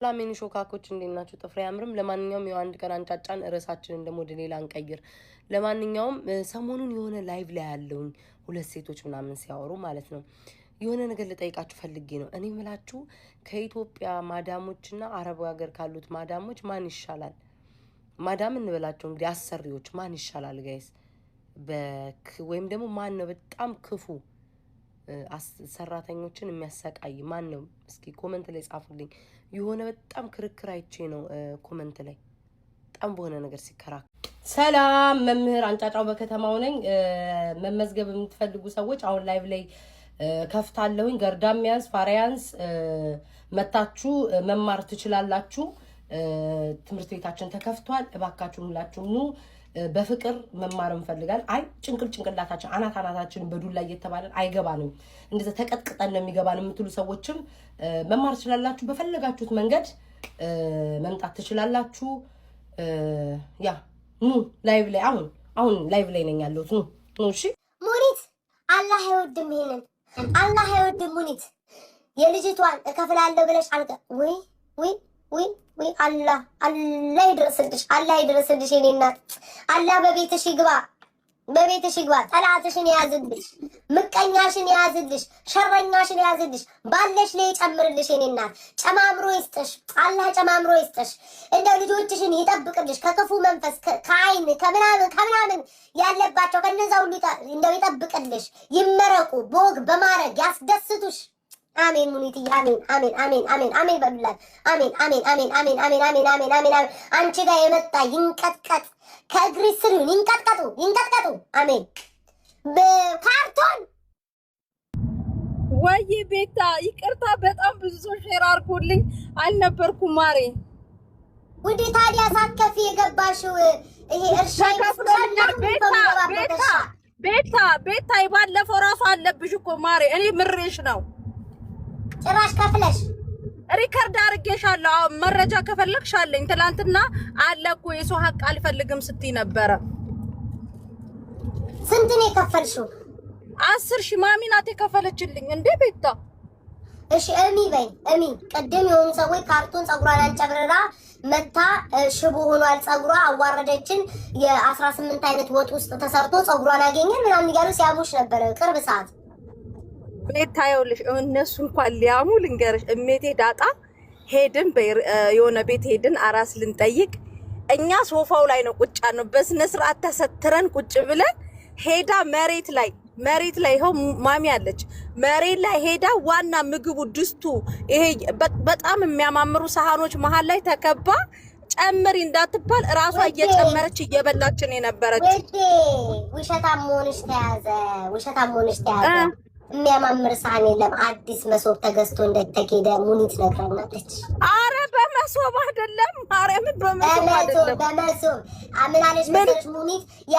ላሜን ሾካኮች እንዴናችሁ? ጥፍሬ ያምርም። ለማንኛውም የው አንድ ቀን አንጫጫን ርዕሳችንን ደግሞ ወደ ሌላ እንቀይር። ለማንኛውም ሰሞኑን የሆነ ላይቭ ላይ ያለውኝ ሁለት ሴቶች ምናምን ሲያወሩ ማለት ነው የሆነ ነገር ልጠይቃችሁ ፈልጌ ነው። እኔ ምላችሁ ከኢትዮጵያ ማዳሞችና አረብ ሀገር ካሉት ማዳሞች ማን ይሻላል? ማዳም እንበላቸው እንግዲህ አሰሪዎች ማን ይሻላል ጋይስ? ወይም ደግሞ ማን ነው በጣም ክፉ ሰራተኞችን የሚያሰቃይ ማን ነው? እስኪ ኮሜንት ላይ ጻፉልኝ። የሆነ በጣም ክርክር አይቼ ነው ኮሜንት ላይ በጣም በሆነ ነገር ሲከራከር። ሰላም መምህር አንጫጫው በከተማው ነኝ። መመዝገብ የምትፈልጉ ሰዎች አሁን ላይቭ ላይ ከፍታለሁኝ። ገርዳሚያንስ ፋሪያንስ መታችሁ መማር ትችላላችሁ። ትምህርት ቤታችን ተከፍቷል። እባካችሁ ሁላችሁ ኑ። በፍቅር መማር እንፈልጋለን። አይ ጭንቅላታችን አናታችን በዱላ እየተባለን አይገባንም፣ እንደዛ ተቀጥቅጠን ነው የሚገባን የምትሉ ሰዎችም መማር ትችላላችሁ። በፈለጋችሁት መንገድ መምጣት ትችላላችሁ። ያ ኑ ላይቭ ላይ አሁን ላይቭ ላይ ነኝ ያለሁት። ኑ እሺ። ሙኒት አላህ አይወድም፣ ይሄንን አላህ አይወድም። ሙኒት የልጅቷን እከፍላለሁ ብለሽ አልቀ ወይ አላህ ይድረስልሽ የኔ እናት። አላህ በቤትሽ ይግባ፣ ጠላትሽን ያዝልሽ፣ ምቀኛሽን ያዝልሽ፣ ሸረኛሽን ያዝልሽ፣ ባለሽ ላይ ጨምርልሽ የኔ እናት። ጨማምሮ ይስጥሽ፣ አላህ ጨማምሮ ይስጥሽ። እንደው ልጆችሽን ይጠብቅልሽ ከክፉ መንፈስ፣ ከአይን ከምናምን ያለባቸው ከነዛ ሁሉ እንደው ይጠብቅልሽ። ይመረቁ፣ በወግ በማረግ ያስደስቱሽ። አሜን ሙኒትዬ፣ አሜን በሉላት። አሜን። አንቺ ጋር የመጣ ይንቀጥቀጥ፣ ከእግሪ ስር ይንቀጥቀጡ። አሜን። በካርቶን ወይ ቤታ ይቅርታ፣ በጣም ብዙ ሰው ሼር አድርጎልኝ አልነበርኩም ማሬ። ውዴ ታዲያ ሳትከፊ የገባሽው ይሄ እርሻ ቤታ ባለፈው ራሱ አለብሽ እኮ ማሬ። እኔ ምሬሽ ነው። ጭራሽ ከፍለሽ ሪከርድ አድርጌሻለሁ። መረጃ ከፈለግሽ አለኝ። ትላንትና አለ እኮ የሰው ሀቅ አልፈልግም ስትይ ነበረ። ስንት ነው የከፈልሽው? 10,000 ማሚ ናት የከፈለችልኝ። እንዴ ቤታ እሺ እሚ ቅድም የሆኑ ሰዎች ካርቶን ፀጉሯን አንጨብርራ መታ ሽቦ ሆኗል ፀጉሯ አዋረደችን። የ18 አይነት ወጥ ውስጥ ተሰርቶ ፀጉሯን አገኘን ምናምን እያሉ ሲያሙሽ ነበረ ቅርብ ሰዓት። ታየውልሽ እነሱ እንኳን ሊያሙ ልንገርሽ። እሜቴ ዳጣ ሄድን የሆነ ቤት ሄድን አራስ ልንጠይቅ። እኛ ሶፋው ላይ ነው ቁጭ ነው በስነ ስርዓት ተሰትረን ቁጭ ብለን ሄዳ መሬት ላይ ይኸው ማሚ አለች። መሬት ላይ ሄዳ ዋና ምግቡ ድስቱ ይሄ በጣም የሚያማምሩ ሳህኖች መሃል ላይ ተከባ ጨምሪ እንዳትባል ራሷ እየጨመረች እየበላችን የነበረች። ውሸታም መሆንሽ ተያዘ። የሚያማምር ሳህን የለም። አዲስ መሶብ ተገዝቶ እንደተኬደ ሙኒት ነግራናለች። አረ በመሶብ አይደለም ማርያምን፣ በመሶብ በመሶብ አምናለች መሰለች ሙኒት። ያ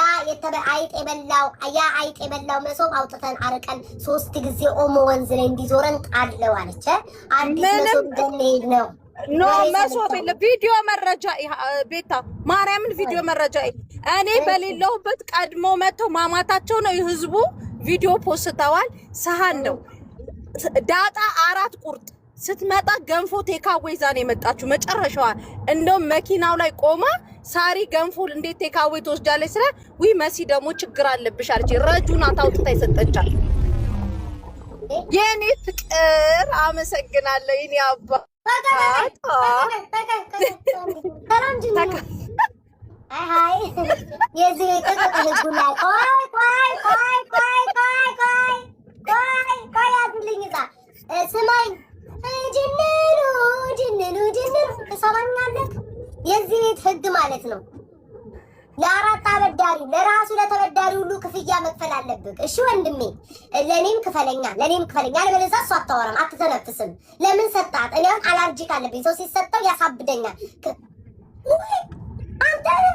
አይጥ የበላው መሶብ አውጥተን አርቀን 3 ጊዜ ኦሞ ወንዝ ላይ እንዲዞረን ጣለው አለች። አዲስ መሶብ እንደነሄድ ነው። ኖ መሶብ የለ። ቪዲዮ መረጃ ቤታ ማርያምን፣ ቪዲዮ መረጃ እኔ በሌለሁበት ቀድሞ መተው ማማታቸው ነው የህዝቡ ቪዲዮ ፖስተዋል። ሰሃን ነው ዳጣ 4 ቁርጥ ስትመጣ ገንፎ ቴካዌ ይዛ ነው የመጣችው። መጨረሻዋ እንደውም መኪናው ላይ ቆማ ሳሪ ገንፎ እንዴት ቴካዌ ትወስጃለች ስለ መሲ ደግሞ ችግር አለብሽ አለች። ረጁና ታውጥታ ይሰጠቻል። የኔ ፍቅር አመሰግናለሁ። የኔ አባ አይ የዚህ ህጉና ቆይ አድልኝ ዛ ስማኝ። ጅንኑ ትሰማኛለህ? የዚህ ቤት ህግ ማለት ነው ለአራት አበዳሪ ለራሱ ለተበዳሪ ሁሉ ክፍያ መክፈል አለብህ። እሺ ወንድሜ፣ ለኔም ክፈለኛ አለበለዚያ እሷ አታወራም አትተነፍስም። ለምን ሰጣት? እኔ አላርጂክ አለብኝ። ሰው ሲሰጠው ያሳብደኛል።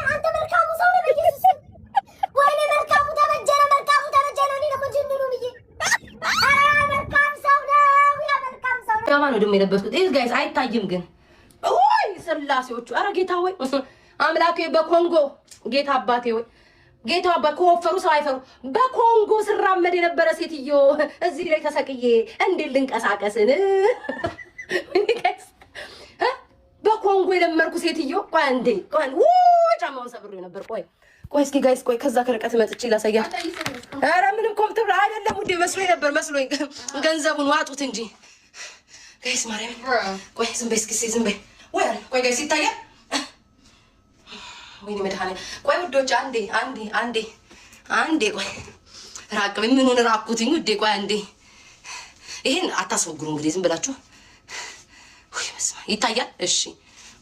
አንተ መልካሙ ሰው ነው። በኢየሱስ ወይኔ መልካሙ ተበጀነ። እኔ ደግሞ ጅንኑ ብዬ መልካም ሰው ነው። ጋማ ነው ደግሞ የለበስኩት። ይሄ ጋይስ አይታይም ግን ወይ ስላሴዎቹ። አረ ጌታ ወይ አምላኬ፣ በኮንጎ ጌታ አባቴ ወይ ጌታ በኮፈሩ ሰው አይፈሩ። በኮንጎ ስራመድ የነበረ ሴትዮ እዚህ ላይ ተሰቅዬ እንዴት ልንቀሳቀስን? የለመርኩ ሴትዮ። ቆይ አንዴ ቆይ ጫማውን ሰብሬው ነበር። ቆይ እስኪ ጋይስ ቆይ ከዛ ከርቀት መጥቼ ላሳያት። ኧረ ምንም ኮምትብል አይደለም ውዴ፣ መስሎኝ ነበር መስሎኝ። ገንዘቡን ዋጡት እንጂ ጋይስ ማርያም። ቆይ ዝም በይ እስኪ ዝም በይ። ቆይ ጋይስ ይታያል። ወይኔ መድኃኒዓለም። ቆይ ውዶች አንዴ ቆይ ራቅ ምን ሆነ ራቁትኝ ውዴ። ቆይ አንዴ ይሄን አታስወግሩ እንግዲህ ዝም ብላችሁ። ወይ መስማ ይታያል። እሺ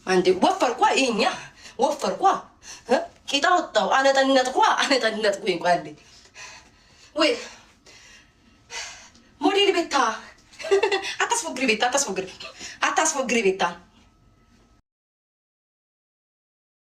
አንዴ ወፈርኳ፣ ይሄኛ ወፈርኳ፣ ቂጣ ወጣው፣ አነጠነጥኳ። ቆይ አንዴ ወይ ሞዴል ቤታ አታስወግሪ ቤታ